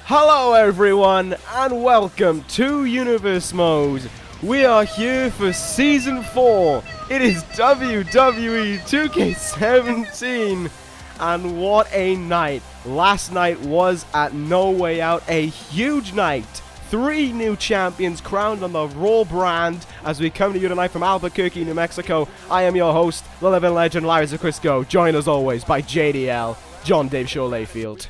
Hello everyone, and welcome to Universe Mode. We are here for Season 4. It is WWE 2K17. And what a night. Last night was at No Way Out, a huge night. 3 new champions crowned on the Raw brand as we come to you tonight from Albuquerque, New Mexico. I am your host, the living legend, Larry Zacrisco, joined as always by JDL, John Dave Shaw Layfield.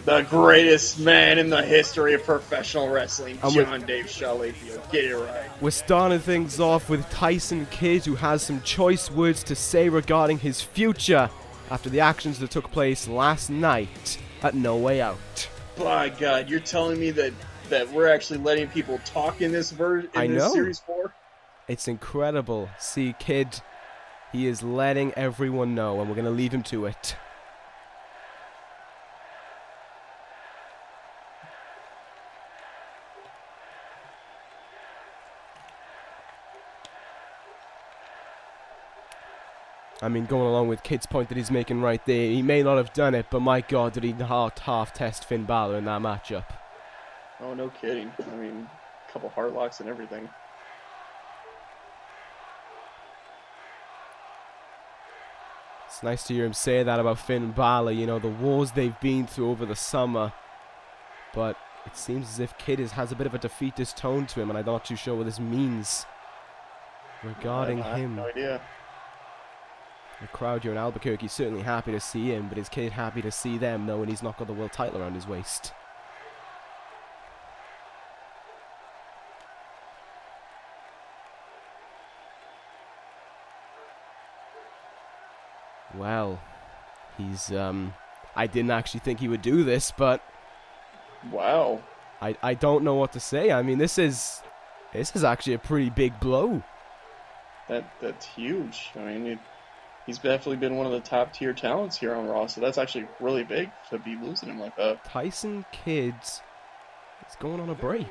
The greatest man in the history of professional wrestling, John Dave Shaw Layfield. Get it right. We're starting things off with Tyson Kidd, who has some choice words to say regarding his future after the actions that took place last night at No Way Out. My God, you're telling me that we're actually letting people talk in this Series 4? It's incredible. See, Kidd, he is letting everyone know, and we're going to leave him to it. I mean, going along with Kidd's point that he's making right there, he may not have done it, but my God, did he half-test Finn Balor in that matchup. Oh, no kidding. I mean, a couple heart locks and everything. It's nice to hear him say that about Finn Balor, you know, the wars they've been through over the summer. But it seems as if Kidd has a bit of a defeatist tone to him, and I'm not too sure what this means regarding him. I have no idea. The crowd here in Albuquerque is certainly happy to see him, but is Kidd happy to see them knowing he's not got the world title around his waist? Well, he's, I didn't actually think he would do this, but... Wow. I don't know what to say. I mean, this is actually a pretty big blow. That's huge. I mean, he's definitely been one of the top tier talents here on Raw, so that's actually really big to be losing him like that. Tyson Kidd is going on a break.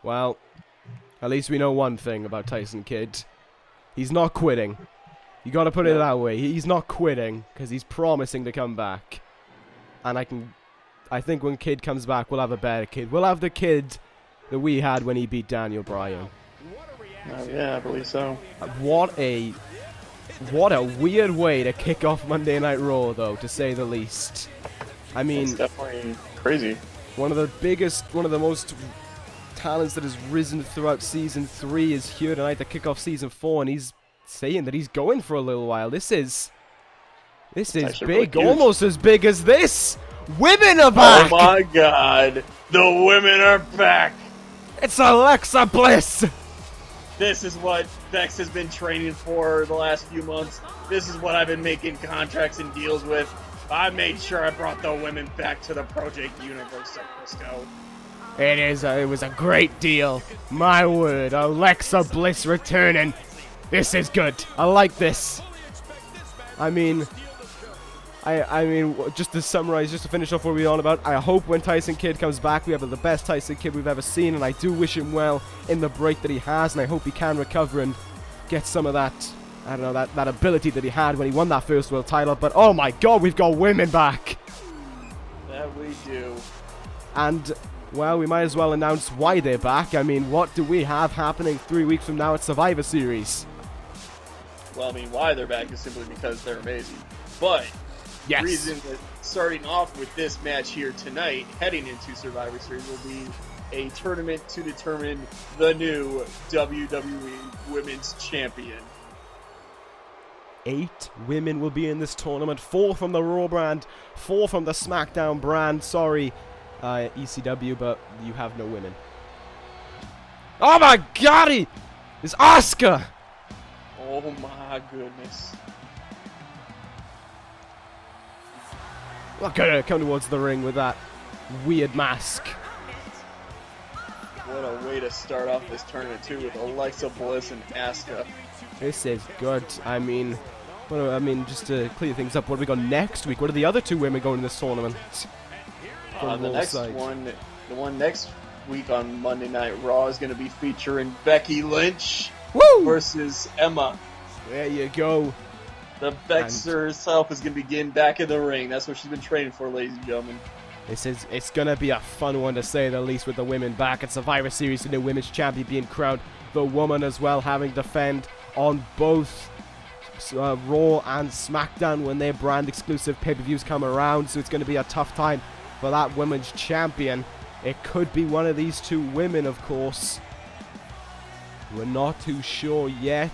Well, at least we know one thing about Tyson Kidd. He's not quitting. You gotta put it that way. He's not quitting, because he's promising to come back. And I think when Kidd comes back, we'll have a better Kidd. We'll have the Kidd that we had when he beat Daniel Bryan. Yeah, I believe so. What a weird way to kick off Monday Night Raw, though, to say the least. I mean, it's definitely crazy. One of the most talents that has risen throughout Season 3 is here tonight to kick off Season 4, and he's saying that he's going for a little while. This is big, really almost as big as this. Women are back! Oh my God, the women are back! It's Alexa Bliss! This is what Vex has been training for the last few months. This is what I've been making contracts and deals with. I made sure I brought the women back to the ProJaked universe, Cisco. It was a great deal. My word, Alexa Bliss returning. This is good. I like this. I mean, just to summarize, just to finish off what we're on about, I hope when Tyson Kidd comes back, we have the best Tyson Kidd we've ever seen, and I do wish him well in the break that he has, and I hope he can recover and get some of that, I don't know, that ability that he had when he won that first world title. But oh my God, we've got women back. That we do. And, well, we might as well announce why they're back. I mean, what do we have happening 3 weeks from now at Survivor Series? Well, I mean, why they're back is simply because they're amazing. But yes, the reason that starting off with this match here tonight, heading into Survivor Series, will be a tournament to determine the new WWE Women's Champion. 8 women will be in this tournament. 4 from the Raw brand, 4 from the SmackDown brand. Sorry, ECW, but you have no women. Oh my God! It's Asuka! Oh my goodness. Look at her come towards the ring with that weird mask. What a way to start off this tournament too, with Alexa Bliss and Asuka. This is good. I mean, just to clear things up, what have we got next week? What are the other 2 women going in this tournament? The next one The one next week on Monday Night Raw is going to be featuring Becky Lynch versus Emma. There you go. The Bexer herself is going to be getting back in the ring. That's what she's been training for, ladies and gentlemen. It's going to be a fun one to say the least with the women back at Survivor Series. The new women's champion being crowned. The woman as well having to defend on both Raw and SmackDown when their brand exclusive pay-per-views come around. So it's going to be a tough time for that women's champion. It could be one of these two women, of course. We're not too sure yet.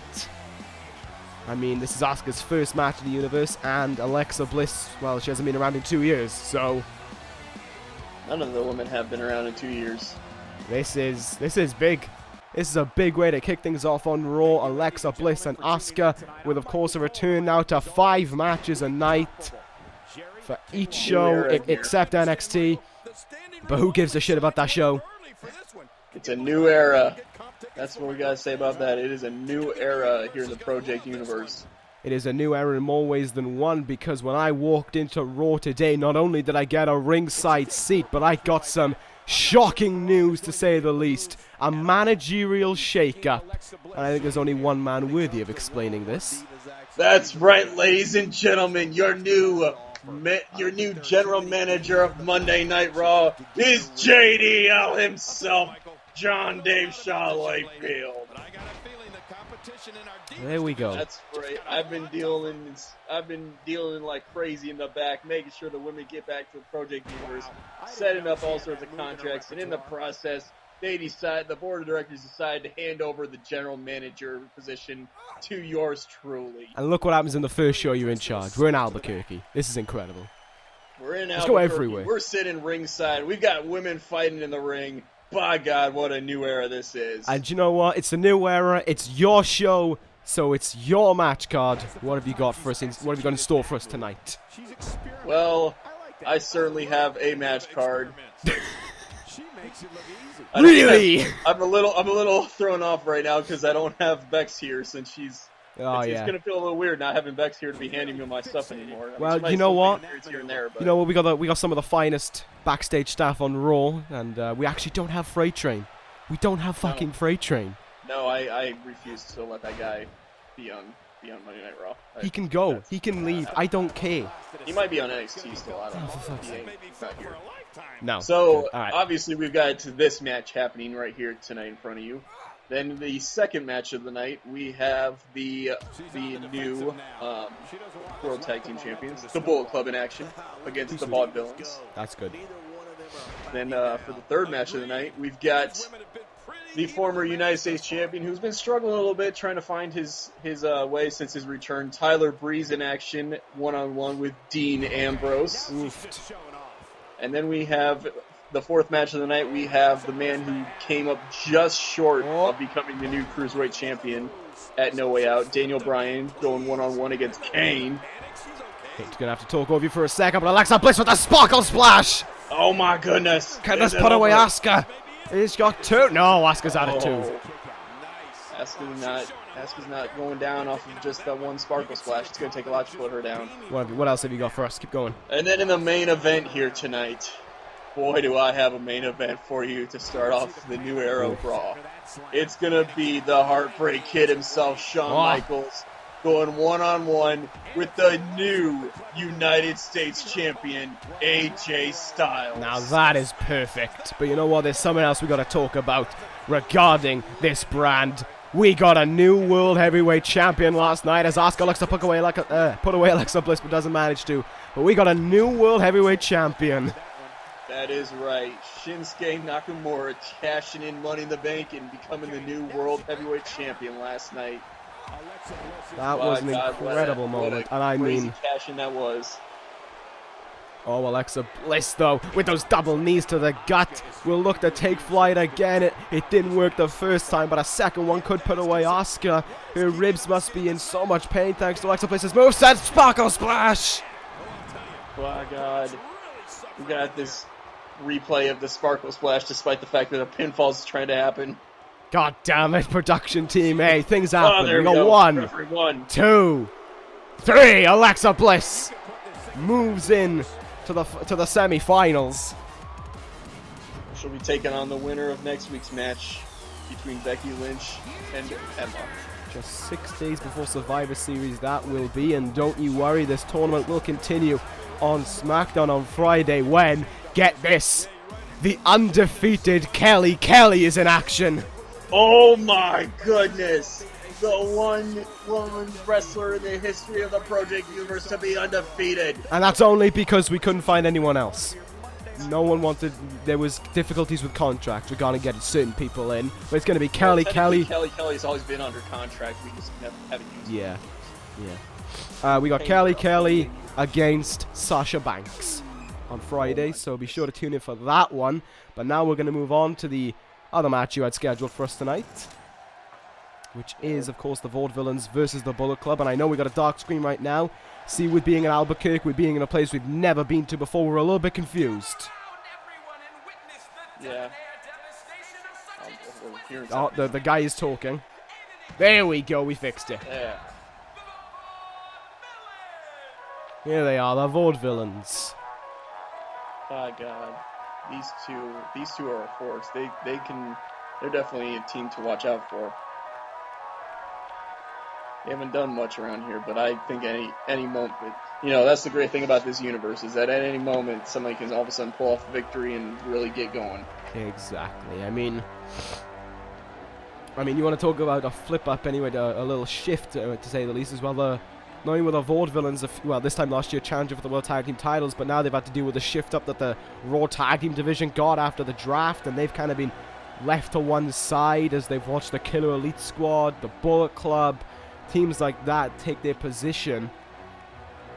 I mean, this is Asuka's first match in the universe, and Alexa Bliss, well, she hasn't been around in 2 years, so... None of the women have been around in 2 years. This is big. This is a big way to kick things off on Raw. Alexa Bliss and Asuka with, of course, a return now to 5 matches a night for each show except NXT. But who gives a shit about that show? It's a new era. That's what we gotta say about that. It is a new era here in the ProJaked universe. It is a new era in more ways than one, because when I walked into Raw today, not only did I get a ringside seat, but I got some shocking news, to say the least. A managerial shake-up. And I think there's only one man worthy of explaining this. That's right, ladies and gentlemen. Your new general manager of Monday Night Raw is JDL himself, John Dave Shaw Layfield. There we go. That's right. I've been dealing like crazy in the back, making sure the women get back to the ProJaked universe, setting up all sorts of contracts, and in the process, the board of directors decided to hand over the general manager position to yours truly. And look what happens in the first show you're in charge. We're in Albuquerque. This is incredible. We're in Albuquerque. Let's go everywhere. We're sitting ringside. We've got women fighting in the ring. By God, what a new era this is. And you know what? It's a new era. It's your show, so it's your match card. What have you got for us? What have you got in store for us tonight? Well, I certainly have a match card. Really? I'm a little thrown off right now because I don't have Bex here, since she's... It's going to feel a little weird not having Bex here to be handing me my stuff anymore. Well, you know what? Here and there, but... You know what? We got some of the finest backstage staff on Raw, and we actually don't have Freight Train. We don't have fucking Freight Train. No, I refuse to let that guy be on Monday Night Raw. He can go. He can leave. I don't care. He might be on NXT still. I don't know. He ain't not here. No. So, right. Obviously, we've got this match happening right here tonight in front of you. Then the second match of the night, we have the new World Tag Team Champions, the Bullet Club, in action against the Vaudevillains. That's good. Then for the third match of the night, we've got the former United States Champion, who's been struggling a little bit trying to find his way since his return. Tyler Breeze in action, one-on-one with Dean Ambrose. Oofed. And then we have the fourth match of the night. We have the man who came up just short of becoming the new Cruiserweight Champion at No Way Out, Daniel Bryan, going one-on-one against Kane. Kane's going to have to talk over you for a second, but Alexa Bliss with a Sparkle Splash! Oh my goodness! Can this put away Asuka? He's got 2. No, Asuka's out of 2. Asuka's not going down off of just that one Sparkle Splash. It's going to take a lot to put her down. What else have you got for us? Keep going. And then in the main event here tonight, boy, do I have a main event for you to start off the new era of Raw. It's going to be the Heartbreak Kid himself, Shawn Michaels, going one-on-one with the new United States Champion, AJ Styles. Now that is perfect. But you know what? There's something else we got to talk about regarding this brand. We got a new World Heavyweight Champion last night as Asuka looks to put away Alexa Bliss, but doesn't manage to. But we got a new World Heavyweight Champion. That is right. Shinsuke Nakamura cashing in Money in the Bank and becoming the new World Heavyweight Champion last night. That was an incredible moment, and I mean, cash-in that was. Oh, Alexa Bliss, though, with those double knees to the gut, will look to take flight again. It didn't work the first time, but a second one could put away Asuka. Her ribs must be in so much pain thanks to Alexa Bliss's moveset. Sparkle Splash! My God. We got this replay of the Sparkle Splash despite the fact that a pinfall is trying to happen. God damn it, production team. Hey, things happen. There we go. Got 1, 2, 3. Alexa Bliss moves in to the semi-finals. She'll be taking on the winner of next week's match between Becky Lynch and Emma. Just 6 days before Survivor Series that will be, and don't you worry, this tournament will continue on SmackDown on Friday when, get this, the undefeated Kelly Kelly is in action. Oh my goodness! The one wrestler in the history of the ProJaked universe to be undefeated. And that's only because we couldn't find anyone else. No one wanted, there was difficulties with contracts regarding getting certain people in, but it's going to be Kelly Kelly. Kelly's always been under contract, we just haven't used it. Yeah. We got Kelly Kelly against Sasha Banks on Friday, so be sure to tune in for that one. But now we're going to move on to the other match you had scheduled for us tonight, which is, of course, the Vaudevillains versus the Bullet Club. And I know we got a dark screen right now. See, with being in Albuquerque, with being in a place we've never been to before, we're a little bit confused. Yeah. Oh, the guy is talking. There we go, we fixed it. Yeah. Here they are, the Vaudevillains. Oh God, these two are a force. They're definitely a team to watch out for. They haven't done much around here, but I think any moment, that's the great thing about this universe, is that at any moment somebody can all of a sudden pull off a victory and really get going. Exactly. I mean, you want to talk about a flip up anyway, a little shift to say the least as well. Knowing with the Vaudevillains, this time last year challenging for the World Tag Team titles, but now they've had to deal with the shift up that the Raw Tag Team division got after the draft, and they've kind of been left to one side as they've watched the Killer Elite Squad, the Bullet Club, teams like that take their position,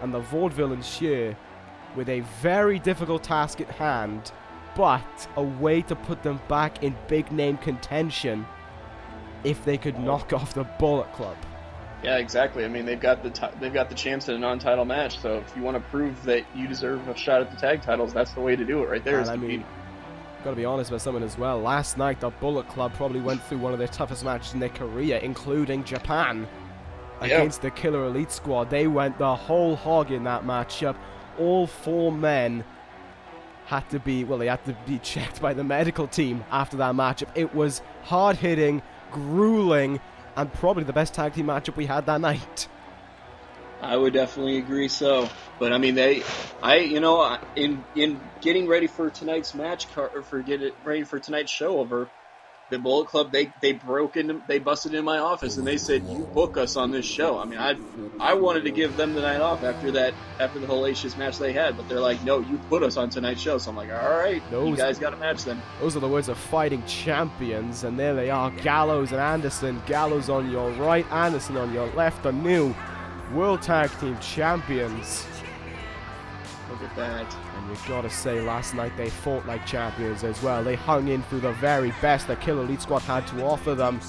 and the Vaudevillains here with a very difficult task at hand, but a way to put them back in big name contention if they could knock off the Bullet Club. Yeah, exactly. I mean, they've got the champs in a non-title match, so if you want to prove that you deserve a shot at the tag titles, that's the way to do it right there. And I mean, gotta be honest with someone as well. Last night, the Bullet Club probably went through one of their toughest matches in their career, including Japan. Against the Killer Elite Squad. They went the whole hog in that matchup. All 4 men had to be checked by the medical team after that matchup. It was hard-hitting, grueling, and probably the best tag team matchup we had that night. I would definitely agree so. But I mean, in getting ready for tonight's match, ready for tonight's show over, the Bullet Club, they busted in my office and they said, "You book us on this show." I mean, I wanted to give them the night off after the hellacious match they had, but they're like, "No, you put us on tonight's show." So I'm like, "All right, you guys got a match then." Those are the words of fighting champions, and there they are, Gallows and Anderson. Gallows on your right, Anderson on your left, the new World Tag Team Champions. Look at that. And you gotta say, last night they fought like champions as well. They hung in through the very best the Killer Elite Squad had to offer them.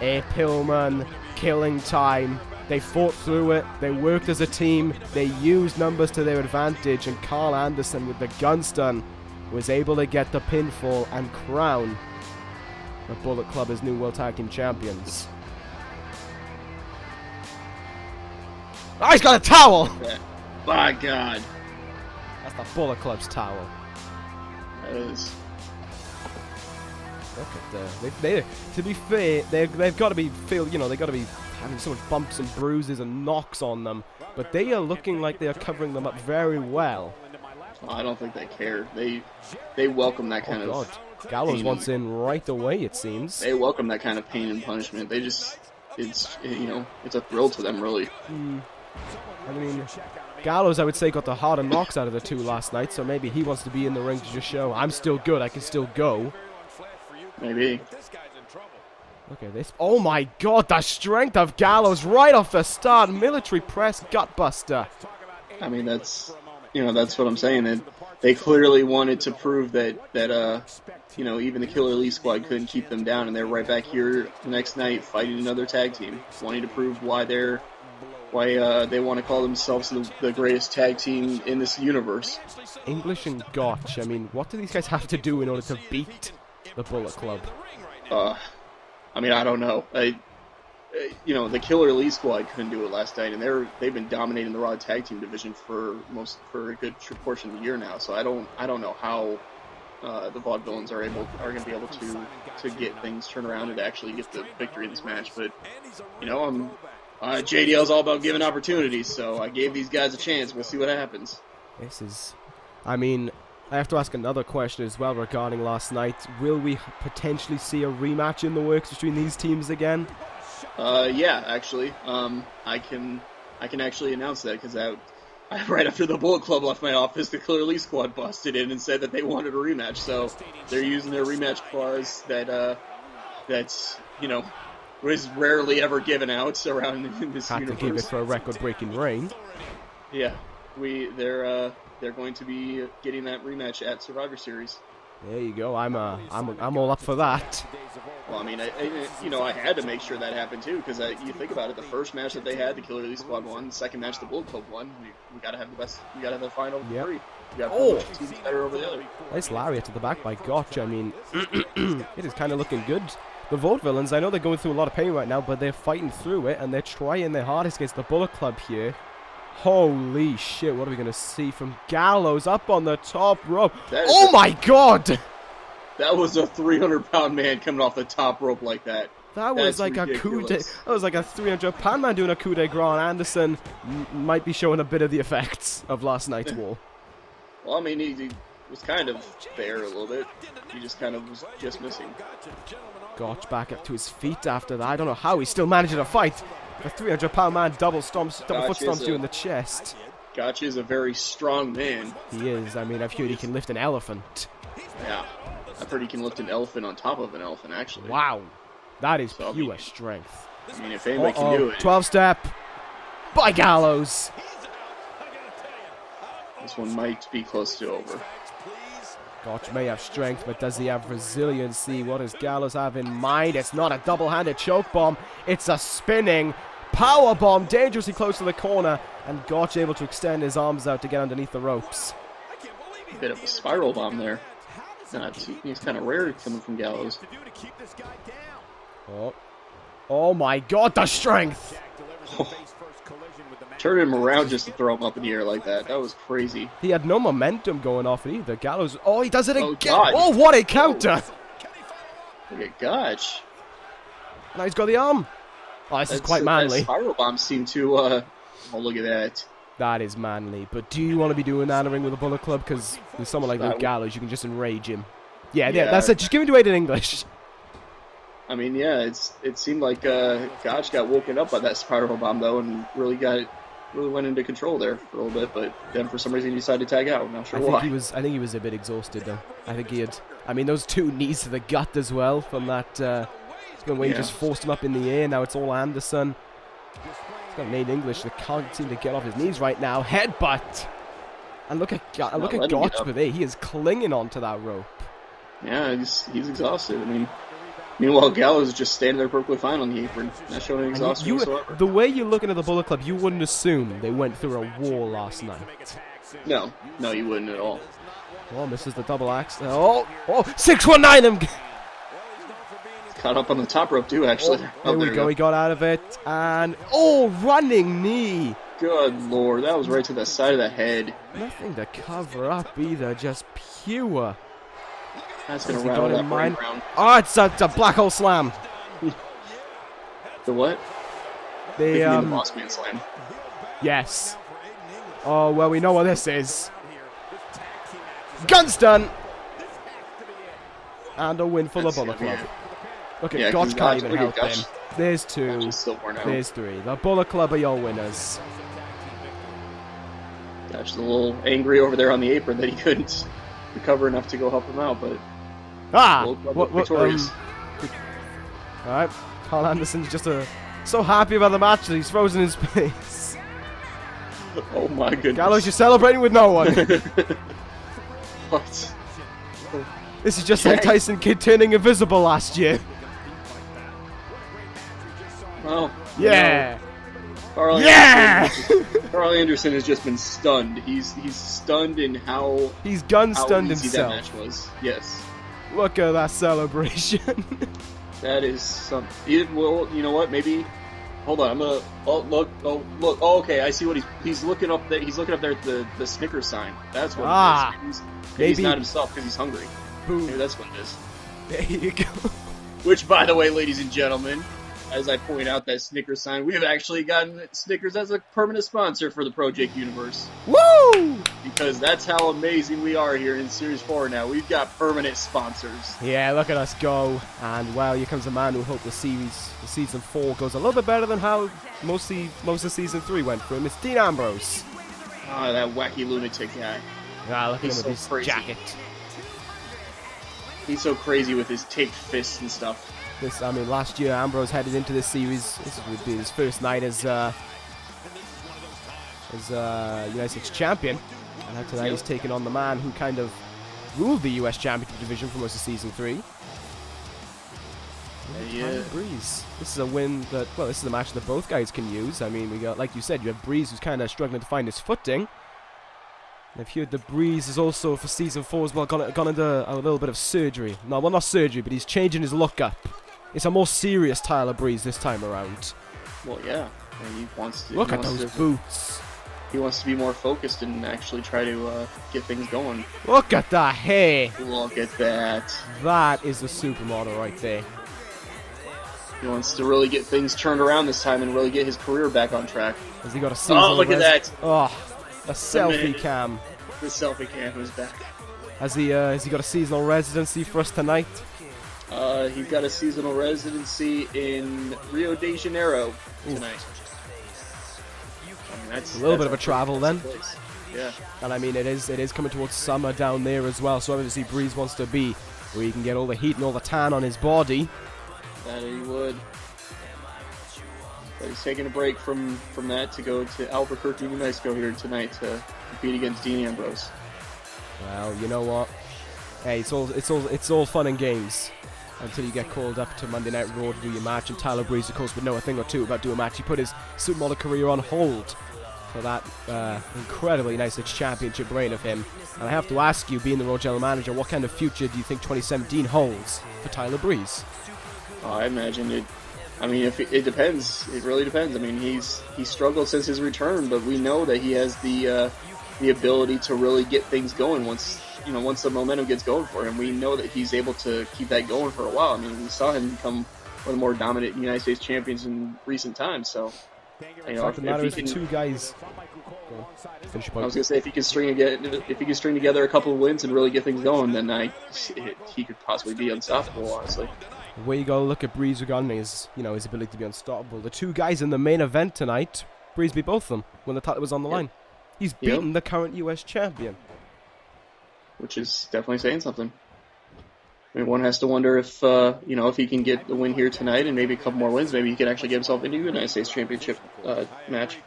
Air Pillman, Killing Time. They fought through it. They worked as a team. They used numbers to their advantage. And Carl Anderson with the gun stun was able to get the pinfall and crown the Bullet Club as new World Tag Team Champions. Oh, he's got a towel! My God. That's the Bullet Club's towel. That is. Look at they to be fair, they've got to be they've got to be having so much bumps and bruises and knocks on them, but they are looking like they are covering them up very well. I don't think they care. They welcome that kind of. Gallows wants in right away, it seems. They welcome that kind of pain and punishment. They just, it's a thrill to them, really. I mean, Gallows, I would say, got the harder knocks out of the two last night, so maybe he wants to be in the ring to just show, I'm still good, I can still go. Maybe. Look at this. Oh my God, the strength of Gallows right off the start. Military press gutbuster. I mean, that's what I'm saying. They clearly wanted to prove that even the Killer Elite Squad couldn't keep them down, and they're right back here the next night fighting another tag team, wanting to prove why they want to call themselves the greatest tag team in this universe. English and Gotch. I mean, what do these guys have to do in order to beat the Bullet Club? I mean, I don't know. The Killer Elite Squad couldn't do it last night, and they've been dominating the Raw Tag Team division for a good portion of the year now. So I don't know how the Vaudevillains are going to be able to get things turned around and actually get the victory in this match. But you know, JDL's all about giving opportunities, so I gave these guys a chance. We'll see what happens. This is, I mean, I have to ask another question as well regarding last night. Will we potentially see a rematch in the works between these teams again? Yeah, actually, I can actually announce that because right after the Bullet Club left my office, the Killer Elite Squad busted in and said that they wanted a rematch. So they're using their rematch clause that's you know was rarely ever given out around in this Had universe. to give it for a record-breaking reign. Yeah, they're going to be getting that rematch at Survivor Series. There you go. I'm all up for that. Well, I mean, I had to make sure that happened too, because you think about it, the first match that they had, the Killer Elite Squad won. The second match, the Bullet Club won. We gotta have the best. We gotta have the final three. We gotta put teams better over the other. Nice lariat to the back by Gotch. I mean, it is kind of looking good. The Vaudevillains, I know they're going through a lot of pain right now, but they're fighting through it, and they're trying their hardest against the Bullet Club here. Holy shit, what are we going to see from Gallows up on the top rope? Oh my god! That was a 300-pound man coming off the top rope like that. That was like ridiculous. A coup de... That was like a 300-pound man doing a coup de grace. Anderson might be showing a bit of the effects of last night's war. Well, I mean, he was kind of there a little bit. He just kind of was just missing. Gotch back up to his feet after that. I don't know how he's still managing to fight. The 300-pound man double foot stomps you in the chest. Gotch is a very strong man. He is. I mean, I've heard he can lift an elephant. Yeah. I've heard he can lift an elephant on top of an elephant, actually. Wow. That is pure strength. I mean, if anybody can do it. 12-step by Gallows. This one might be close to over. Gotch may have strength, but does he have resiliency? What does Gallows have in mind? It's not a double-handed choke bomb. It's a spinning power bomb, dangerously close to the corner, and Gotch able to extend his arms out to get underneath the ropes. A bit of a spiral bomb there. He's kind of rare coming from Gallows. Oh my god, the strength! Turn him around just to throw him up in the air like that. That was crazy. He had no momentum going off it either. Gallows, he does it again! God. Oh, what a counter! Look at Gotch. Now he's got the arm. Oh, this is quite manly. That spiral bomb seemed to, oh, look at that. That is manly. But do you want to be doing that in a ring with a Bullet Club? Because with someone like Luke Gallows, you can just enrage him. Yeah, that's it. Just give him to it in English. I mean, yeah, it seemed like Gotch got woken up by that spiral bomb, though, and really went into control there for a little bit. But then for some reason he decided to tag out. I'm not sure why. I think he was a bit exhausted, though. I think he had... I mean, those 2 knees to the gut as well from that... when he just forced him up in the air. Now it's all Anderson. He's got an English that can't seem to get off his knees right now. Headbutt! And look at Gotch with it. He is clinging onto that rope. Yeah, he's exhausted. I mean, meanwhile, Gallows is just standing there perfectly fine on the apron. Not showing any exhaustion whatsoever. The way you're looking at the Bullet Club, you wouldn't assume they went through a war last night. No, you wouldn't at all. Oh, misses the double axe. Oh, 619 him! Caught up on the top rope too, actually. There we go. He got out of it, and running knee. Good lord, that was right to the side of the head. Nothing to cover up either, just pure. That's gonna rattle that brain round. Oh, it's a black hole slam. The what? The Boss Man slam. Yes. Oh well, we know what this is. Gun stun. And a win for the Bullet Club. Look at Gotch can't even help him. There's 2. There's 3. The Bullet Club are your winners. Gotch's a little angry over there on the apron that he couldn't recover enough to go help him out, but victorious. Alright, Carl Anderson's just so happy about the match that he's frozen in space. Oh my goodness. Gallows, you're celebrating with no one. What? This is just like Tyson Kidd turning invisible last year. Well, yeah. Carl Anderson has just been stunned. He's stunned in how stunned easy himself. That match was. Yes. Look at that celebration. That is something. Well, you know what? Maybe. Hold on. I'm gonna. Oh look. Oh, okay. I see what he's looking up there. He's looking up there at the Snickers sign. That's what it is. Maybe he's not himself because he's hungry. Boom. Maybe that's what it is. There you go. Which, by the way, ladies and gentlemen, as I point out that Snickers sign, we have actually gotten Snickers as a permanent sponsor for the ProJaked universe. Woo! Because that's how amazing we are here in Series 4 now. We've got permanent sponsors. Yeah, look at us go. And, well, here comes a man who hoped the Season 4 goes a little bit better than how most of Season 3 went for him. It's Dean Ambrose. Ah, that wacky lunatic guy. Ah, look at him He's with so his crazy. jacket. He's so crazy with his taped fists and stuff. Last year Ambrose headed into this series. This would be his first night as United States champion. And now tonight he's taking on the man who kind of ruled the US Championship division for most of Season 3. Yeah. Breeze. This is a win that, well, this is a match that both guys can use. I mean, we got, like you said, you have Breeze who's kind of struggling to find his footing. And I've heard that Breeze is also, for Season 4 as well, gone under a little bit of surgery. No, well, not surgery, but he's changing his look up. It's a more serious Tyler Breeze this time around. Well, yeah. And he wants to... Look at those boots. He wants to be more focused and actually try to get things going. Look at that hair. Look at that. That is the supermodel right there. He wants to really get things turned around this time and really get his career back on track. Has he got a seasonal look at that. Oh, a selfie cam. The selfie cam is back. Has he got a seasonal residency for us tonight? He's got a seasonal residency in Rio de Janeiro tonight. That's a little bit of a travel then. Place. Yeah. And I mean, it is coming towards summer down there as well, so obviously Breeze wants to be where he can get all the heat and all the tan on his body. That he would. But he's taking a break from that to go to Albuquerque, New Mexico here tonight to compete against Dean Ambrose. Well, you know what? Hey, it's all fun and games until you get called up to Monday Night Raw to do your match. And Tyler Breeze, of course, would know a thing or two about doing a match. He put his supermodel career on hold for that incredibly nice championship reign of him. And I have to ask you, being the Raw General Manager, what kind of future do you think 2017 holds for Tyler Breeze? I imagine it. I mean, it depends. It really depends. I mean, he's struggled since his return, but we know that he has the ability to really get things going once the momentum gets going for him. We know that he's able to keep that going for a while. I mean, we saw him become one of the more dominant United States champions in recent times. So, if two guys. Finish your point. I was gonna say if he can string together a couple of wins and really get things going, then he could possibly be unstoppable. Honestly. The way you gotta look at Breeze regarding his ability to be unstoppable. The two guys in the main event tonight, Breeze beat both of them when the title was on the line. He's beaten the current US champion. Which is definitely saying something. I mean, one has to wonder if if he can get the win here tonight and maybe a couple more wins, maybe he can actually get himself into a United States Championship match.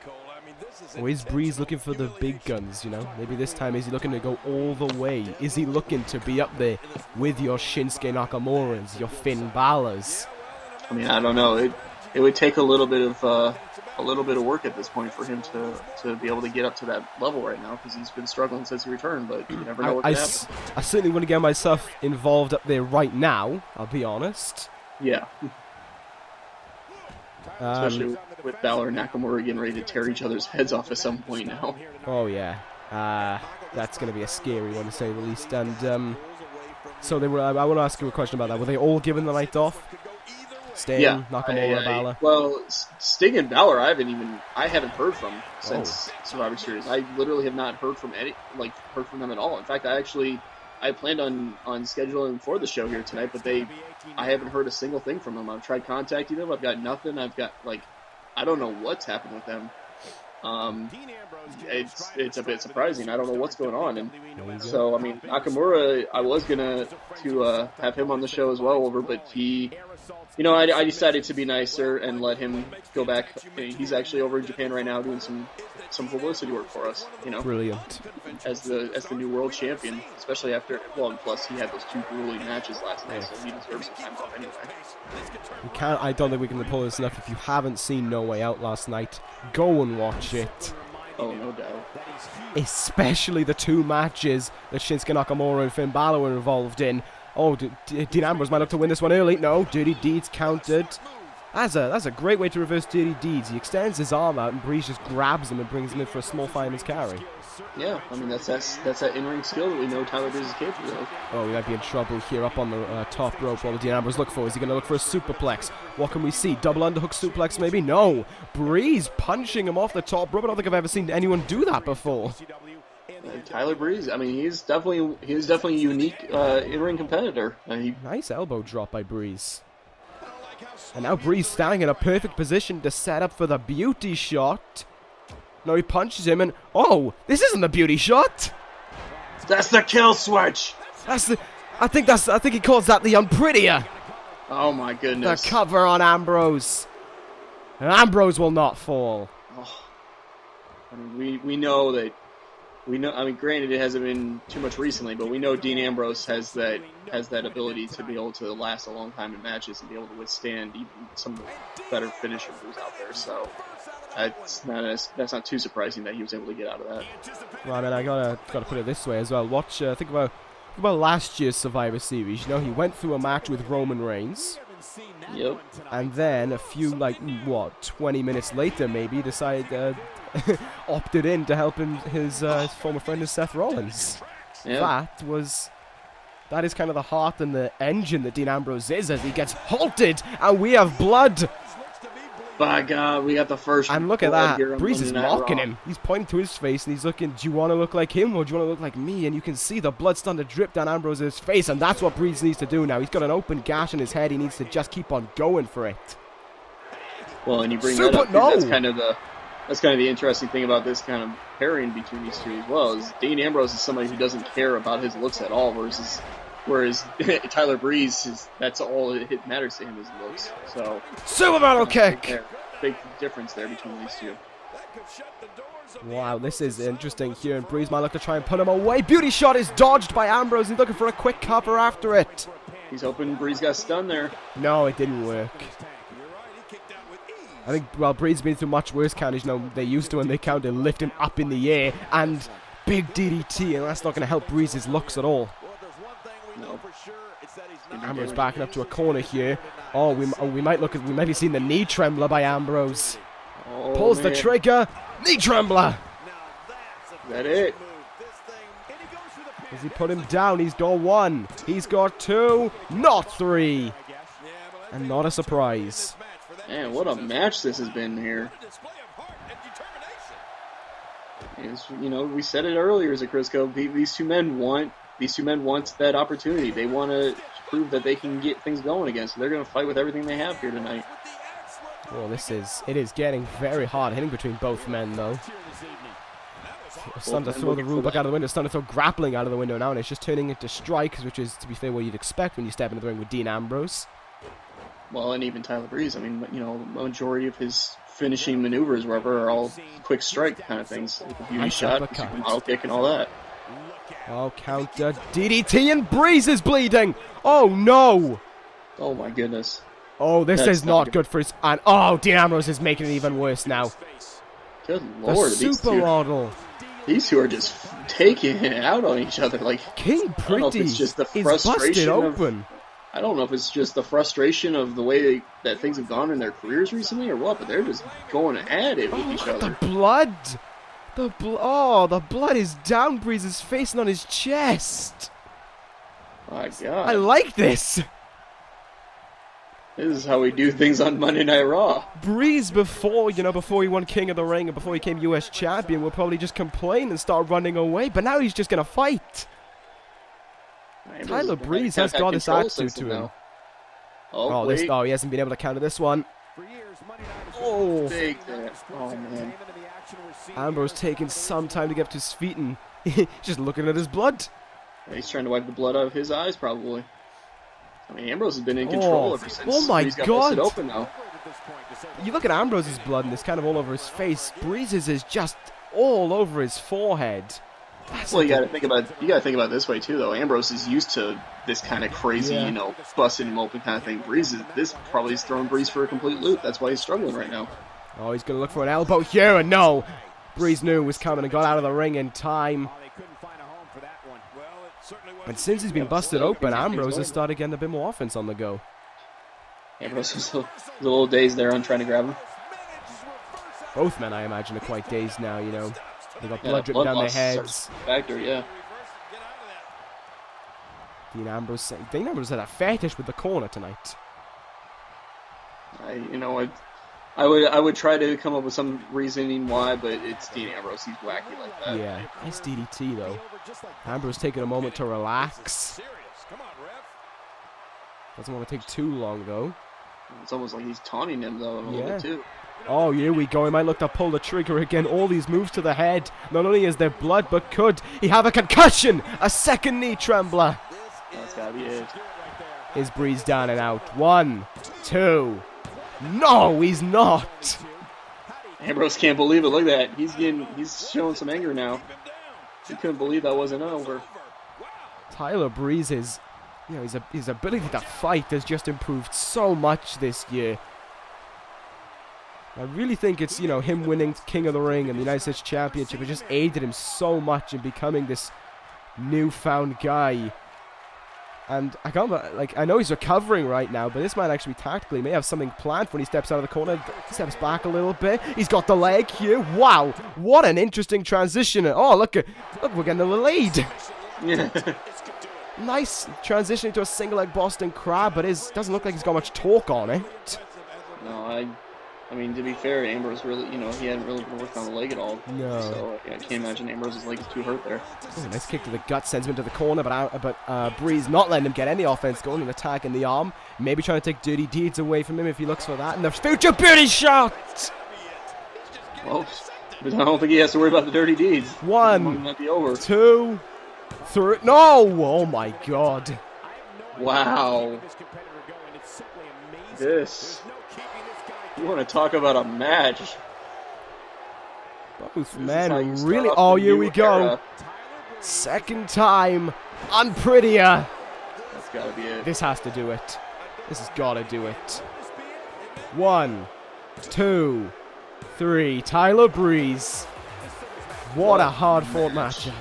Or is Breeze looking for the big guns, Maybe this time is he looking to go all the way? Is he looking to be up there with your Shinsuke Nakamuras, your Finn Balor's? I mean, I don't know. It would take a little bit of work at this point for him to be able to get up to that level right now because he's been struggling since he returned, but you never know what can happen. I certainly want to get myself involved up there right now, I'll be honest. Yeah. Especially with Balor and Nakamura getting ready to tear each other's heads off at some point now. Oh, yeah. That's going to be a scary one, to say the least. And so I want to ask you a question about that. Were they all given the night off? Sting, Nakamura, Balor? Well, Sting and Balor, I haven't heard from since Survivor Series. I literally have not heard from them at all. In fact, I planned on scheduling for the show here tonight, but I haven't heard a single thing from them. I've tried contacting them. I've got nothing. I've got I don't know what's happened with them. It's a bit surprising. I don't know what's going on. And so, I mean, Nakamura, I was gonna have him on the show as well, but he, I decided to be nicer and let him go back. He's actually over in Japan right now doing some publicity work for us. Brilliant. As the new world champion, especially after, and plus he had those two grueling matches last night, so he deserves some time off anyway. I don't think we can pull this enough. If you haven't seen No Way Out last night, go and watch it. Oh, no doubt. Especially the two matches that Shinsuke Nakamura and Finn Balor were involved in. Oh, Dean Ambrose might look to win this one early. No, Dirty Deeds countered. That's a great way to reverse Dirty Deeds. He extends his arm out and Breeze just grabs him and brings him in for a small fireman's carry. Yeah, I mean, that's that in-ring skill that we know Tyler Breeze is capable of. Oh, we might be in trouble here up on the top rope. What will Dean Ambrose look for? Is he going to look for a superplex? What can we see? Double underhook suplex maybe? No. Breeze punching him off the top rope. I don't think I've ever seen anyone do that before. Tyler Breeze, I mean, he's definitely a unique in-ring competitor. Nice elbow drop by Breeze. And now Breeze standing in a perfect position to set up for the beauty shot. No, he punches him and... Oh, this isn't the beauty shot. That's the kill switch. I think he calls that the unprettier. Oh my goodness. The cover on Ambrose. And Ambrose will not fall. Oh. I mean, we know that... I mean, granted, it hasn't been too much recently, but we know Dean Ambrose has that ability to be able to last a long time in matches and be able to withstand even some of the better finishers who's out there. So that's not too surprising that he was able to get out of that. Well, I mean, I gotta put it this way as well. Watch, think about last year's Survivor Series. You know, he went through a match with Roman Reigns. Yep. And then a few, 20 minutes later, maybe decided. Opted in to help his former friend Seth Rollins. Yeah. That is kind of the heart and the engine that Dean Ambrose is as he gets halted, and we have blood. By God, we got the first. And look at that, Breeze is mocking him. He's pointing to his face and he's looking, do you want to look like him or do you want to look like me? And you can see the blood starting to drip down Ambrose's face, and that's what Breeze needs to do now. He's got an open gash in his head, he needs to just keep on going for it. Well, and you bring that up, that's kind of the interesting thing about this kind of pairing between these two as well, is Dean Ambrose is somebody who doesn't care about his looks at all, whereas Tyler Breeze, that's all it matters to him is looks. So Superman kick! Big difference there between these two. Wow, this is interesting here, and Breeze might look to try and put him away. Beauty shot is dodged by Ambrose. He's looking for a quick cover after it. He's hoping Breeze got stunned there. No, it didn't work. I think, well, Breeze's been through much worse counters. You know, they used to when they counted lift him up in the air and big DDT, and that's not going to help Breeze's looks at all. No. Ambrose backing up to a corner here. Oh, we might be seeing the knee trembler by Ambrose. Oh, pulls the trigger, knee trembler. Is that it? Does he put him down? He's got one. He's got two, not three, and not a surprise. Man, what a match this has been here. You know, we said it earlier as a Crisco. These two men want that opportunity. They want to prove that they can get things going again. So they're going to fight with everything they have here tonight. Well, it is getting very hard hitting between both men, though. It's starting to throw the rule book out of the window. It's starting to throw grappling out of the window now, and it's just turning into strikes, which is, to be fair, what you'd expect when you step into the ring with Dean Ambrose. Well, and even Tyler Breeze. I mean, you know, the majority of his finishing maneuvers, wherever, are all quick strike kind of things. Like the beauty shot, the supermodel kick, and all that. Oh, counter DDT, and Breeze is bleeding. Oh, no. Oh, my goodness. Oh, this is not good for his... And, oh, Dean Ambrose is making it even worse now. Good Lord. The supermodel. These two are just taking it out on each other. Like, King Pretty is busted open. I don't know if it's just the frustration of the way that things have gone in their careers recently or what, but they're just going at it with each other. The blood! The blood is down Breeze's face and on his chest. My God. I like this. This is how we do things on Monday Night Raw. Breeze, before he won King of the Ring and before he became US Champion, would probably just complain and start running away, but now he's just going to fight. Tyler Breeze has got this attitude to him. Oh, he hasn't been able to counter this one. Oh, big. Oh, man. Ambrose taking some time to get up to his feet and just looking at his blood. He's trying to wipe the blood out of his eyes, probably. I mean, Ambrose has been in control ever since. Oh my Breeze got God! busted open now. You look at Ambrose's blood and it's kind of all over his face. Breeze's is just all over his forehead. Well, you got to think about it this way too, though. Ambrose is used to this kind of crazy, busting him open kind of thing. This probably is throwing Breeze for a complete loop. That's why he's struggling right now. Oh, he's gonna look for an elbow here, and no, Breeze knew it was coming and got out of the ring in time. And since he's been busted open, Ambrose has started getting a bit more offense on the go. Ambrose was a little dazed there on trying to grab him. Both men, I imagine, are quite dazed now, They got blood dripping down their loss heads. Factor, yeah. Dean Ambrose had a fetish with the corner tonight. I would try to come up with some reasoning why, but it's Dean Ambrose. He's wacky like that. Yeah, nice DDT though. Ambrose taking a moment to relax. Doesn't want to take too long though. It's almost like he's taunting him though a little bit too. Oh, here we go. He might look to pull the trigger again. All these moves to the head. Not only is there blood, but could he have a concussion? A second knee trembler. That's gotta be it. Is Breeze down and out? 1, 2. No, he's not. Ambrose can't believe it. Look at that. He's showing some anger now. He couldn't believe that wasn't over. Tyler Breeze's, his ability to fight has just improved so much this year. I really think it's, him winning King of the Ring and the United States Championship has just aided him so much in becoming this newfound guy. And I know he's recovering right now, but this might actually tactically may have something planned for when he steps out of the corner, steps back a little bit. He's got the leg here. Wow, what an interesting transition. Oh, look, we're getting the lead. Yeah. Nice transition into a single leg Boston Crab, but doesn't look like he's got much torque on it. No, I mean, to be fair, Ambrose really, he hadn't really been working on the leg at all. No. So, I can't imagine Ambrose's leg is too hurt there. Ooh, nice kick to the gut, sends him into the corner, but Breeze not letting him get any offense going, an attack in the arm. Maybe trying to take Dirty Deeds away from him if he looks for that. And the future beauty shot! Well, but I don't think he has to worry about the Dirty Deeds. 1, might be over. 2, 3. No! Oh my god. Wow. This. You want to talk about a match? Both men really. Oh, here we go. Era. Second time. Unprettier. That's gotta be it. This has to do it. This has gotta do it. 1, 2, 3. Tyler Breeze. What a hard fought matchup.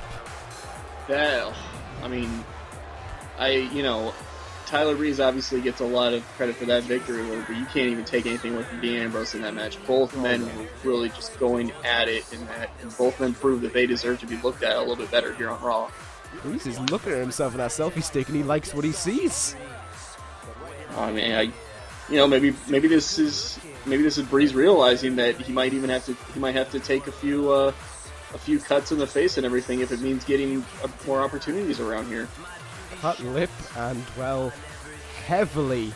Tyler Breeze obviously gets a lot of credit for that victory, but you can't even take anything away from Dean Ambrose in that match. Both men were really just going at it in that, and both men proved that they deserve to be looked at a little bit better here on Raw. Breeze is looking at himself in that selfie stick, and he likes what he sees. I mean, maybe this is Breeze realizing that he might have to take a few cuts in the face and everything if it means getting more opportunities around here. Cut lip and, well, heavily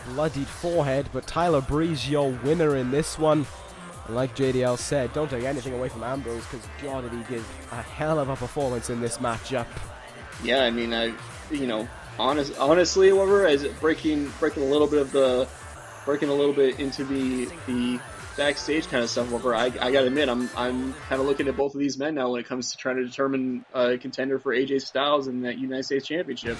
bloodied forehead, but Tyler Breeze, your winner in this one. And like JDL said, don't take anything away from Ambrose, because God, did he give a hell of a performance in this matchup. Yeah, I mean, honestly, however, as breaking a little bit into the backstage kind of stuff, however, I gotta admit, I'm kind of looking at both of these men now when it comes to trying to determine a contender for AJ Styles in that United States Championship.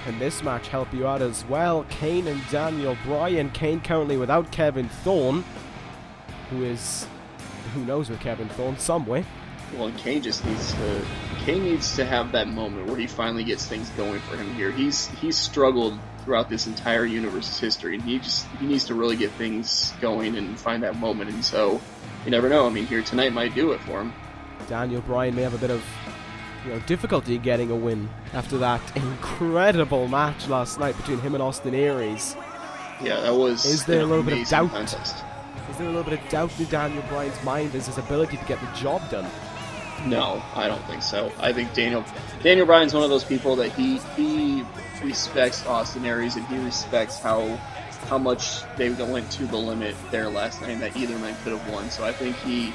Can this match help you out as well? Kane and Daniel Bryan. Kane currently without Kevin Thorne, who knows with Kevin Thorne somewhere. Well, and Kane needs to have that moment where he finally gets things going for him here. He's struggled throughout this entire universe's history, and he needs to really get things going and find that moment. And so, you never know. I mean, here tonight might do it for him. Daniel Bryan may have a bit of difficulty getting a win after that incredible match last night between him and Austin Aries. Yeah, that was. Is there a little bit of doubt? Contest. Is there a little bit of doubt in Daniel Bryan's mind as his ability to get the job done? No, I don't think so. I think Daniel Bryan's one of those people that he respects Austin Aries, and he respects how much they went to the limit there last night, and that either man could have won. So I think he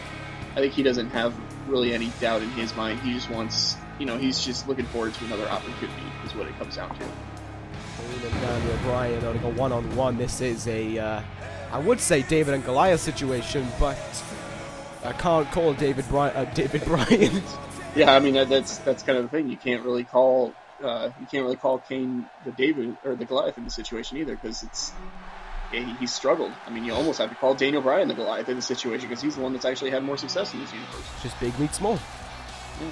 doesn't have really any doubt in his mind. He just wants, he's just looking forward to another opportunity, is what it comes down to. Kane and Daniel Bryan are going one-on-one. This is a, I would say David and Goliath situation, but I can't call David Bryan. Yeah, I mean that's kind of the thing. You can't really call Kane the David or the Goliath in the situation either, because he's struggled. I mean, you almost have to call Daniel Bryan the Goliath in the situation, because he's the one that's actually had more success in this universe. Just big meets small. Yeah.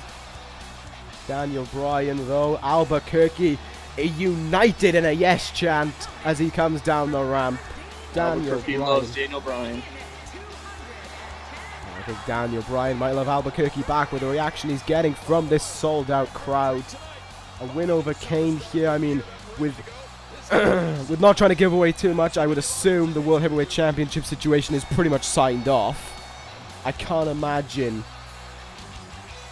Daniel Bryan, though, Albuquerque united in a yes chant as he comes down the ramp. Albuquerque loves Daniel Bryan. think Daniel Bryan might love Albuquerque back with the reaction he's getting from this sold-out crowd. A win over Kane here. I mean, with with not trying to give away too much, I would assume the World Heavyweight Championship situation is pretty much signed off. I can't imagine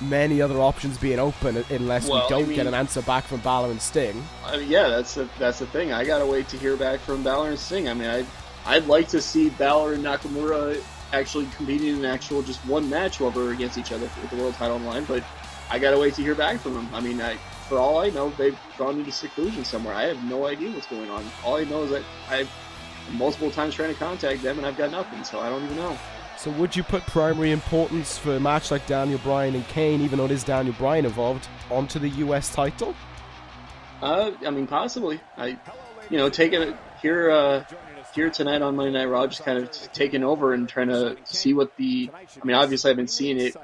many other options being open unless we don't get an answer back from Balor and Sting. Yeah, that's the thing. I gotta wait to hear back from Balor and Sting. I mean, I'd like to see Balor and Nakamura actually competing in an actual just one match over against each other with the world title on the line, but I gotta wait to hear back from them. I mean, for all I know, they've gone into seclusion somewhere. I have no idea what's going on. All I know is that I've multiple times trying to contact them and I've got nothing, so I don't even know. So would you put primary importance for a match like Daniel Bryan and Kane, even though it is Daniel Bryan involved, onto the US title? I mean, possibly. Taking it here tonight on Monday Night Raw, just kind of taking over and trying to see what obviously I've been seeing it,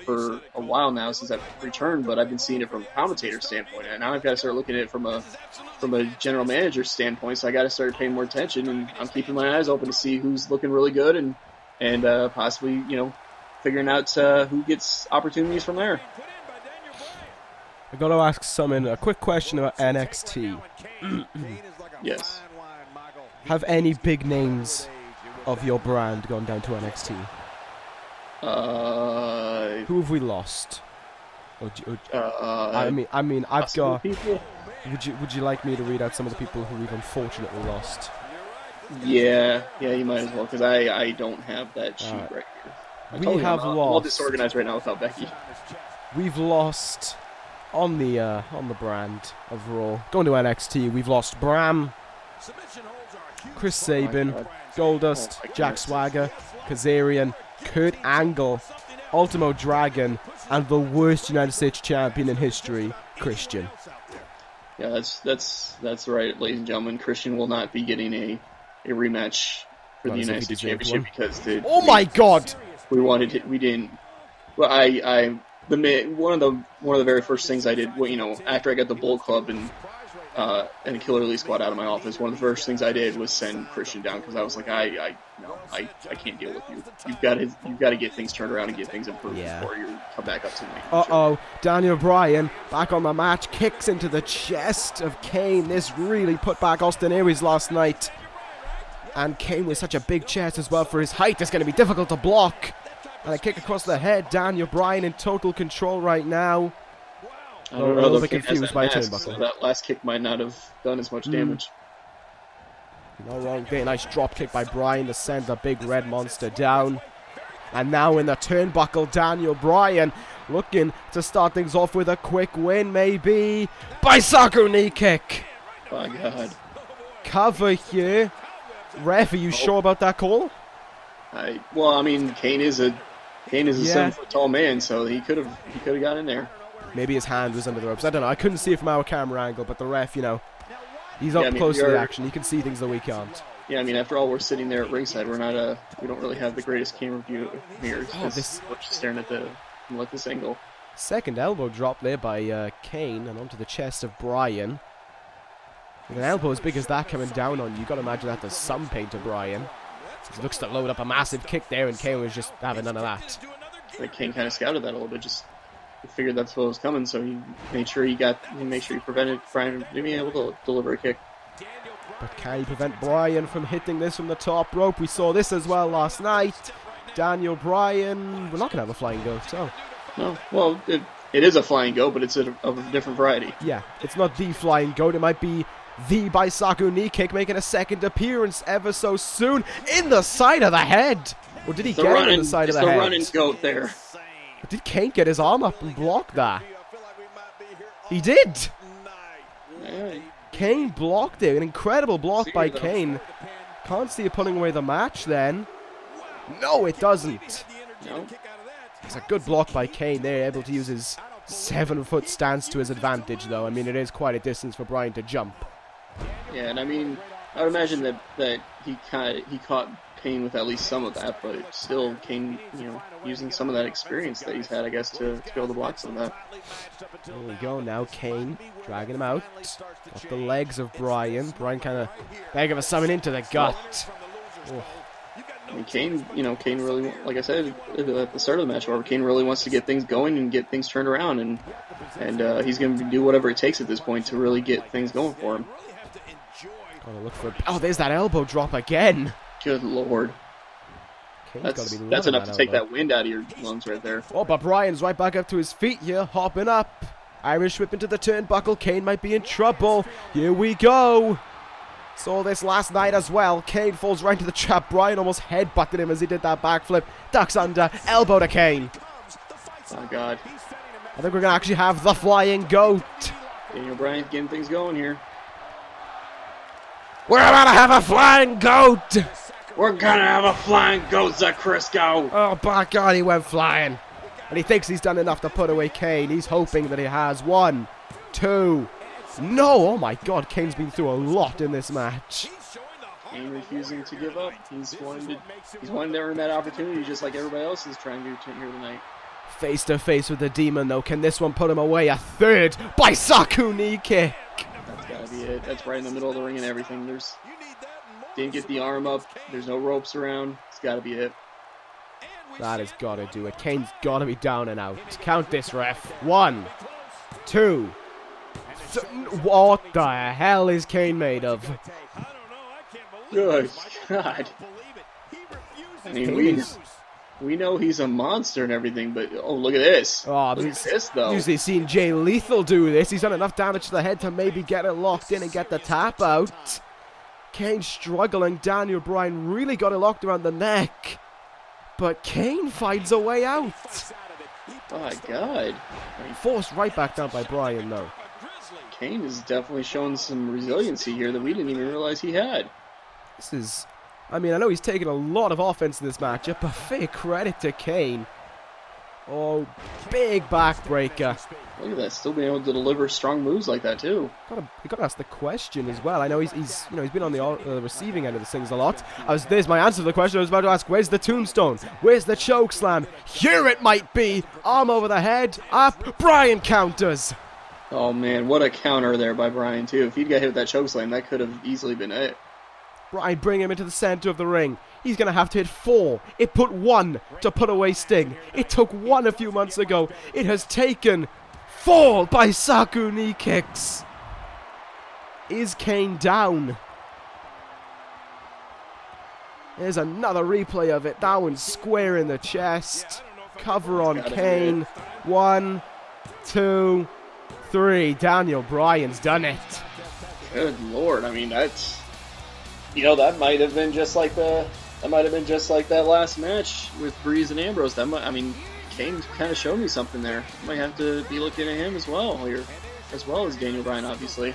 for a while now since I've returned, but I've been seeing it from a commentator standpoint, and now I've got to start looking at it from a general manager standpoint, so I got to start paying more attention, and I'm keeping my eyes open to see who's looking really good and possibly, figuring out who gets opportunities from there. I got to ask someone a quick question about NXT. Yes. Have any big names of your brand gone down to NXT? Who have we lost? I mean, I've got. People? Would you like me to read out some of the people who we've unfortunately lost? Yeah, you might as well, because I don't have that sheet right here. We have lost. I'm all disorganized right now without Becky. We've lost on the brand of Raw. Going to NXT, we've lost Bram, Chris Sabin, Goldust, Jack Swagger, Kazarian, Kurt Angle, Ultimo Dragon, and the worst United States champion in history, Christian. Yeah, that's right, ladies and gentlemen. Christian will not be getting a rematch for the United States Championship because my God! We didn't. Well, one of the very first things I did, after I got the Bullet Club and the Killer Elite Squad out of my office, one of the first things I did was send Christian down because I was like, I can't deal with you. You've got to get things turned around and get things improved before you come back up to me. Daniel Bryan back on the match, kicks into the chest of Kane. This really put back Austin Aries last night. And Kane with such a big chest as well for his height. It's going to be difficult to block. And a kick across the head. Daniel Bryan in total control right now. I don't know. A little bit confused by turnbuckle. So that last kick might not have done as much damage. No wrong. Very nice drop kick by Bryan to send the big red monster down. And now in the turnbuckle, Daniel Bryan looking to start things off with a quick win, maybe. Bisaku knee kick. My God. Cover here. Ref, are you sure about that call? Kane is a 7-foot tall man, so he could have got in there. Maybe his hand was under the ropes. I don't know. I couldn't see it from our camera angle, but the ref, he's up close to the action. He can see things that we can't. Yeah, after all, we're sitting there at ringside. We don't really have the greatest camera view mirrors. We're just staring at this angle. Second elbow drop there by Kane and onto the chest of Bryan. With an elbow as big as that coming down on you, got to imagine that does some pain to Bryan. He looks to load up a massive kick there, and Kane was just having none of that. Kane kind of scouted that a little bit, just figured that's what was coming, so he made sure he prevented Bryan from being able to deliver a kick. But can he prevent Bryan from hitting this from the top rope? We saw this as well last night. Daniel Bryan, we're not going to have a flying goat, so. No, well, it is a flying goat, but it's of a different variety. Yeah, it's not the flying goat, it might be the Bisaku knee kick making a second appearance ever so soon in the side of the head. Or did he get it in the side of the head? It's the running goat there. But did Kane get his arm up and block that? He did. Yeah. Kane blocked it. An incredible block by Kane. Can't see it pulling away the match then. No, it doesn't. No. It's a good block by Kane there, able to use his 7-foot stance to his advantage, though. It is quite a distance for Bryan to jump. Yeah, and I would imagine that he caught Kane with at least some of that, but still Kane, using some of that experience that he's had, I guess, to be able to block some of that. There we go. Now Kane dragging him out. Off the legs of Bryan. Bryan kind of bag of a summon into the gut. Oh. I mean, Kane, Kane really, like I said at the start of the match, Kane really wants to get things going and get things turned around, and he's going to do whatever it takes at this point to really get things going for him. Gotta look for. Oh, there's that elbow drop again. Good lord. That's enough to take that wind out of your lungs right there. Oh, but Bryan's right back up to his feet here, hopping up. Irish whip into the turnbuckle. Kane might be in trouble. Here we go. Saw this last night as well. Kane falls right into the trap. Bryan almost headbutted him as he did that backflip. Ducks under. Elbow to Kane. Oh, God. I think we're going to actually have the flying goat. Daniel Bryan getting things going here. We're about to have a flying goat. We're gonna have a flying goat, Crisco. Oh, by God, he went flying. And he thinks he's done enough to put away Kane. He's hoping that he has. 1, 2. No, oh my God, Kane's been through a lot in this match. Kane refusing to give up. He's wanting to earn that opportunity just like everybody else is trying to do here tonight. Face to face with the Demon, though. Can this one put him away? A third by Saku knee kick. That's gotta be it. That's right in the middle of the ring and everything. Didn't get the arm up. There's no ropes around. It's gotta be it. That has got to do it. Kane's got to be down and out. Count this, ref. 1, 2. What the hell is Kane made of? Good God. I mean, we know he's a monster and everything, but oh, look at this. Oh, look at this, though. Usually seen Jay Lethal do this. He's done enough damage to the head to maybe get it locked in and get the tap out. Kane struggling. Daniel Bryan really got it locked around the neck. But Kane finds a way out. Oh, my God. Forced right back down by Bryan, though. Kane is definitely showing some resiliency here that we didn't even realize he had. This is... I mean, I know he's taken a lot of offense in this matchup, but fair credit to Kane. Oh, big backbreaker. Look at that, still being able to deliver strong moves like that too. You gotta ask the question as well. I know he's been on the receiving end of the things a lot. There's my answer to the question. I was about to ask, where's the tombstone? Where's the choke slam? Here it might be. Arm over the head. Up. Bryan counters. Oh man, what a counter there by Bryan too. If he'd got hit with that choke slam, that could have easily been it. Bryan bring him into the center of the ring. He's going to have to hit 4. It put 1 to put away Sting. It took 1 a few months ago. It has taken 4 by Saku knee kicks. Is Kane down? There's another replay of it. That one's square in the chest. Cover on Kane. 1, 2, 3. Daniel Bryan's done it. Good Lord. I mean, that's... that might have been just like that last match with Breeze and Ambrose. Kane kind of showed me something there. Might have to be looking at him as well here, as well as Daniel Bryan, obviously.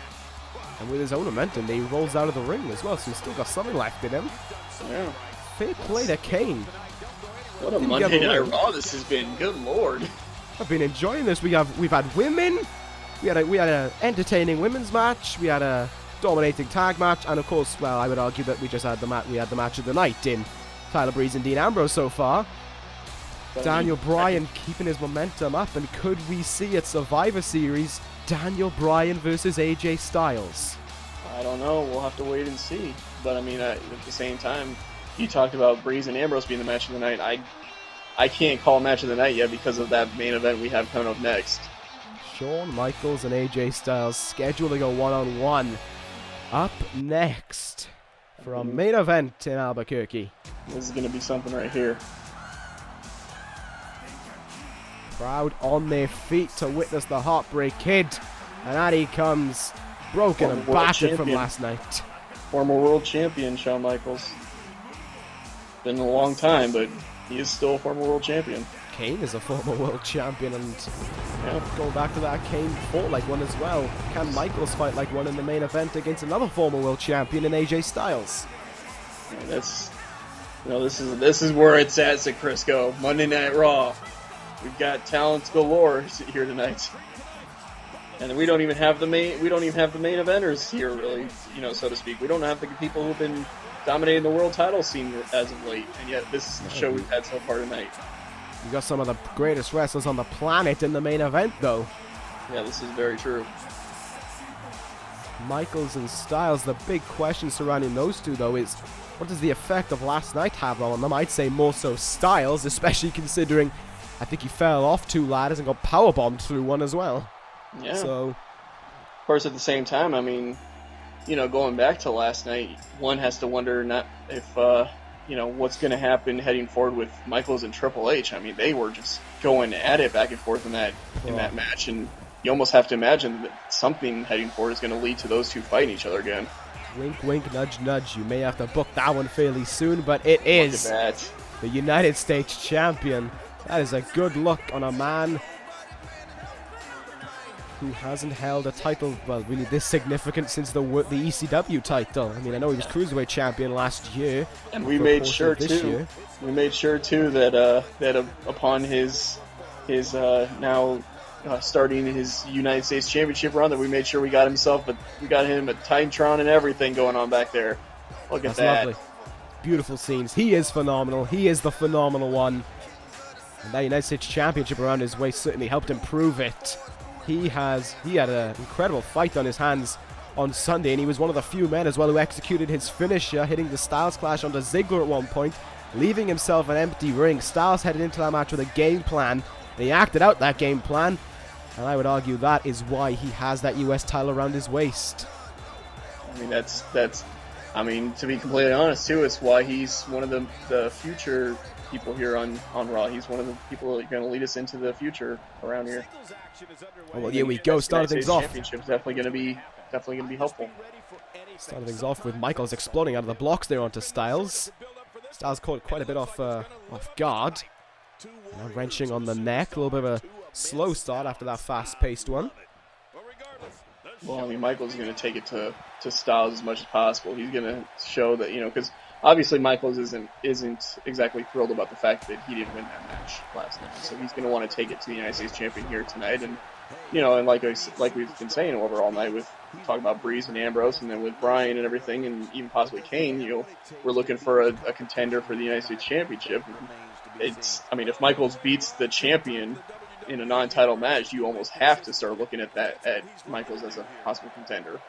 And with his own momentum, he rolls out of the ring as well, so he's still got something left in him. Yeah. Fair play to Kane. What a Monday Night Raw this has been. Good Lord. I've been enjoying this. We've had women. We had a entertaining women's match. We had a dominating tag match, and of course, well, I would argue that we had the match of the night in Tyler Breeze and Dean Ambrose so far. Daniel Bryan keeping his momentum up, and could we see at Survivor Series Daniel Bryan versus AJ Styles? I don't know. We'll have to wait and see. But I mean, at the same time, you talked about Breeze and Ambrose being the match of the night. I can't call match of the night yet because of that main event we have coming up next. Shawn Michaels and AJ Styles scheduled to go one-on-one. Up next for our main event in Albuquerque. This is going to be something right here. Crowd on their feet to witness the Heartbreak Kid. And out he comes, broken and battered from last night. Former world champion, Shawn Michaels. Been a long time, but he is still a former world champion. Kane is a former world champion, and going back to that, Kane fought like one as well. Can Michaels fight like one in the main event against another former world champion in AJ Styles? Yeah, this is where it's at, Crisco. Monday Night Raw. We've got talents galore here tonight, and we don't even have the main eventers here, really, so to speak. We don't have the people who've been dominating the world title scene as of late, and yet this is the show we've had so far tonight. You got some of the greatest wrestlers on the planet in the main event, though. Yeah, this is very true. Michaels and Styles, the big question surrounding those two, though, is what does the effect of last night have on them? I'd say more so Styles, especially considering I think he fell off 2 ladders and got powerbombed through one as well. Yeah. So, of course, at the same time, I mean, you know, going back to last night, one has to wonder not if, you know, what's going to happen heading forward with Michaels and Triple H. I mean, they were just going at it back and forth in that match, and you almost have to imagine that something heading forward is going to lead to those two fighting each other again. Wink, wink, nudge, nudge. You may have to book that one fairly soon, but it is the United States Champion. That is a good look on a man who hasn't held a title, well, really this significant since the ECW title. I mean, I know he was Cruiserweight Champion last year. And we made sure, too. We made sure, too, that upon his now starting his United States Championship run, that we made sure we got him a Titantron and everything going on back there. Look at that. Lovely. Beautiful scenes. He is phenomenal. He is the phenomenal one. And that United States Championship around his waist certainly helped improve it. He had an incredible fight on his hands on Sunday, and he was one of the few men as well who executed his finisher, hitting the Styles Clash onto Ziggler at one point, leaving himself an empty ring. Styles headed into that match with a game plan, and he acted out that game plan, and I would argue that is why he has that US title around his waist. I mean, that's I mean, to be completely honest, too, it's why he's one of the future people here on Raw. He's one of the people that are going to lead us into the future around here. Oh, well, here we go. Starting things off. Championship's definitely going to be helpful. Starting things off with Michaels exploding out of the blocks there onto Styles. Styles caught quite a bit off guard. Now wrenching on the neck. A little bit of a slow start after that fast-paced one. Well, I mean, Michaels is going to take it to Styles as much as possible. He's going to show that, you know, because obviously Michaels isn't exactly thrilled about the fact that he didn't win that match last night. So he's going to want to take it to the United States Champion here tonight. And, you know, and like we've been saying over all night with talking about Breeze and Ambrose, and then with Bryan and everything, and even possibly Kane, you know, we're looking for a contender for the United States Championship. I mean, if Michaels beats the champion in a non-title match, you almost have to start looking at Michaels as a possible contender.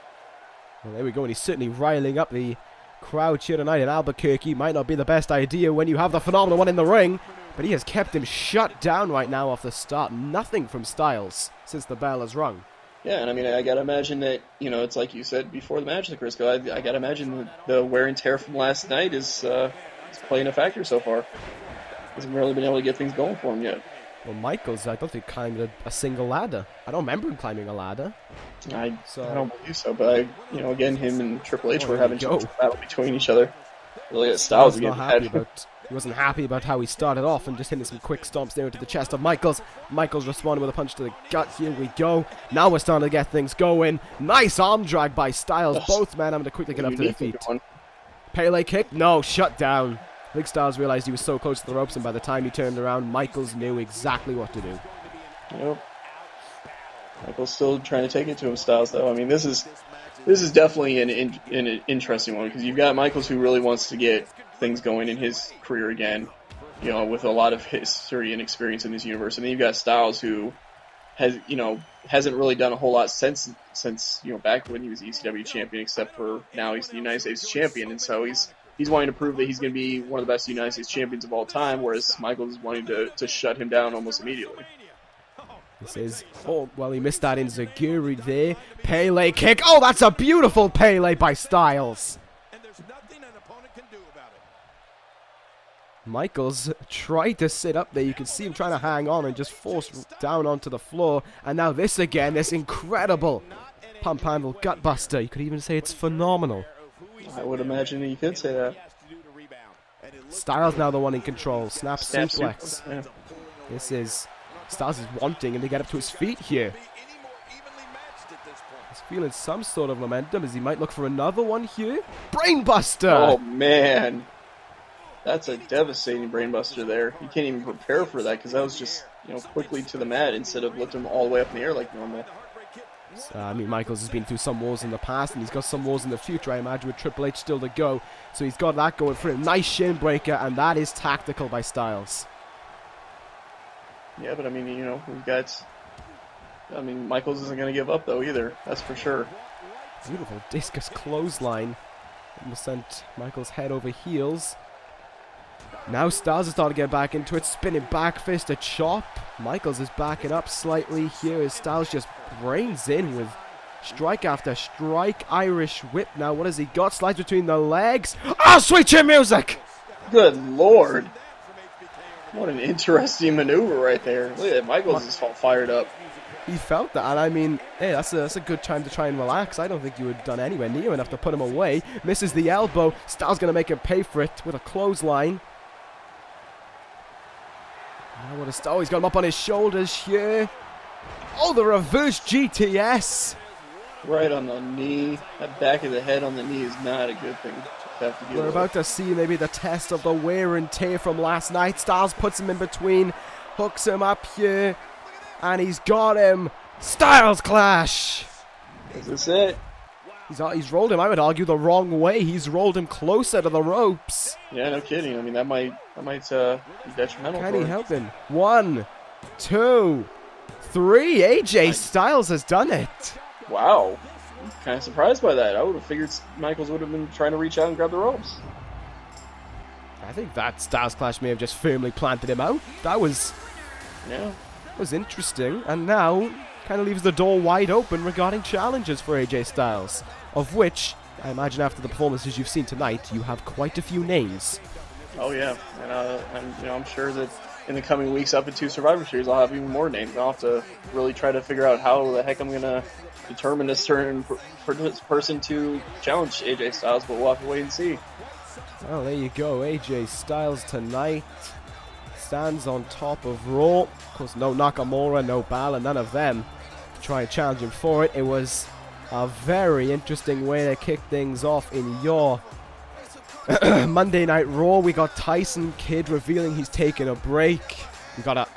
Well, there we go, and he's certainly riling up the crowd here tonight in Albuquerque. Might not be the best idea when you have the phenomenal one in the ring, but he has kept him shut down right now off the start. Nothing from Styles since the bell has rung. Yeah, and I mean, I gotta imagine that, you know, it's like you said before the match, Crisco, I gotta imagine the wear and tear from last night is playing a factor so far. Hasn't really been able to get things going for him yet. Well, Michaels, I don't think climbed a single ladder. I don't remember him climbing a ladder. I don't believe so, but again, him and Triple H were having a battle between each other. Really, at Styles again. He wasn't happy about how he started off and just hitting some quick stomps there into the chest of Michaels. Michaels responded with a punch to the gut. Here we go. Now we're starting to get things going. Nice arm drag by Styles. Both men having to quickly get up to their feet. Pele kick? No, shut down. I think Styles realized he was so close to the ropes, and by the time he turned around, Michaels knew exactly what to do. Yep. Michaels still trying to take it to him, Styles, though. I mean, this is definitely an interesting one, because you've got Michaels who really wants to get things going in his career again, you know, with a lot of history and experience in this universe. And then you've got Styles who hasn't really done a whole lot since back when he was ECW champion, except for now he's the United States champion, and so he's wanting to prove that he's going to be one of the best United States champions of all time, whereas Michaels is wanting to shut him down almost immediately. This is, oh, well, he missed that Enziguri there. Pele kick. Oh, that's a beautiful Pele by Styles. Michaels tried to sit up there. You can see him trying to hang on and just force down onto the floor. And now this again, this incredible pump handle gutbuster. You could even say it's phenomenal. I would imagine that you could say that. Styles now the one in control. Snap suplex. Yeah. This is... Styles is wanting him to get up to his feet here. He's feeling some sort of momentum as he might look for another one here. Brainbuster! Oh, man. That's a devastating brainbuster there. You can't even prepare for that because that was just, quickly to the mat instead of lifting him all the way up in the air like normal. I mean, Michaels has been through some wars in the past, and he's got some wars in the future, I imagine, with Triple H still to go. So he's got that going for him. Nice shin breaker, and that is tactical by Styles. Yeah, but I mean, Michaels isn't going to give up, though, either. That's for sure. Beautiful discus clothesline. Almost sent Michaels head over heels. Now Styles is starting to get back into it. Spinning back fist, a chop. Michaels is backing up slightly here as Styles just brains in with strike after strike. Irish whip now. What has he got? Slides between the legs. Oh, sweet chin music! Good lord. What an interesting maneuver right there. Look at that. Michaels is all fired up. He felt that, and I mean, hey, that's a good time to try and relax. I don't think you would have done anywhere near enough to put him away. Misses the elbow. Styles going to make him pay for it with a clothesline. Now what a he's got him up on his shoulders here. Oh, the reverse GTS. Right on the knee. That back of the head on the knee is not a good thing. We're about to see maybe the test of the wear and tear from last night. Styles puts him in between, hooks him up here, and he's got him. Styles clash. Is this it? He's rolled him, I would argue, the wrong way. He's rolled him closer to the ropes. Yeah, no kidding. I mean, that might be detrimental. Can he help him? 1, 2, 3. AJ Styles has done it. Wow. I'm kind of surprised by that. I would have figured Michaels would have been trying to reach out and grab the ropes. I think that Styles clash may have just firmly planted him out. That was interesting. And now kind of leaves the door wide open regarding challenges for AJ Styles, of which I imagine after the performances you've seen tonight, you have quite a few names. Oh yeah, and I'm sure that in the coming weeks up into Survivor Series, I'll have even more names. I'll have to really try to figure out how the heck I'm gonna determine a certain person to challenge AJ Styles, but we'll have to wait and see. Well, there you go. AJ Styles tonight stands on top of Raw. Of course, no Nakamura, no Balor, none of them to try and challenge him for it. It was a very interesting way to kick things off in your Monday Night Raw. We got Tyson Kidd revealing he's taking a break. We got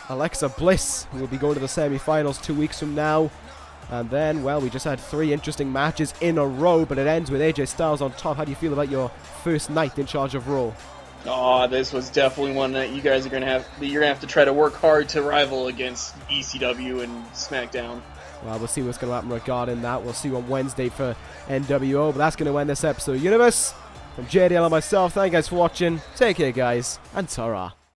Alexa Bliss, who will be going to the semi-finals 2 weeks from now. And then, well, we just had 3 interesting matches in a row, but it ends with AJ Styles on top. How do you feel about your first night in charge of Raw? Oh, this was definitely one that you guys are gonna have to try to work hard to rival against ECW and SmackDown. Well, we'll see what's going to happen regarding that. We'll see you on Wednesday for NWO, but that's going to end this episode of Universe. From JDL and myself, thank you guys for watching. Take care, guys, and ta-ra.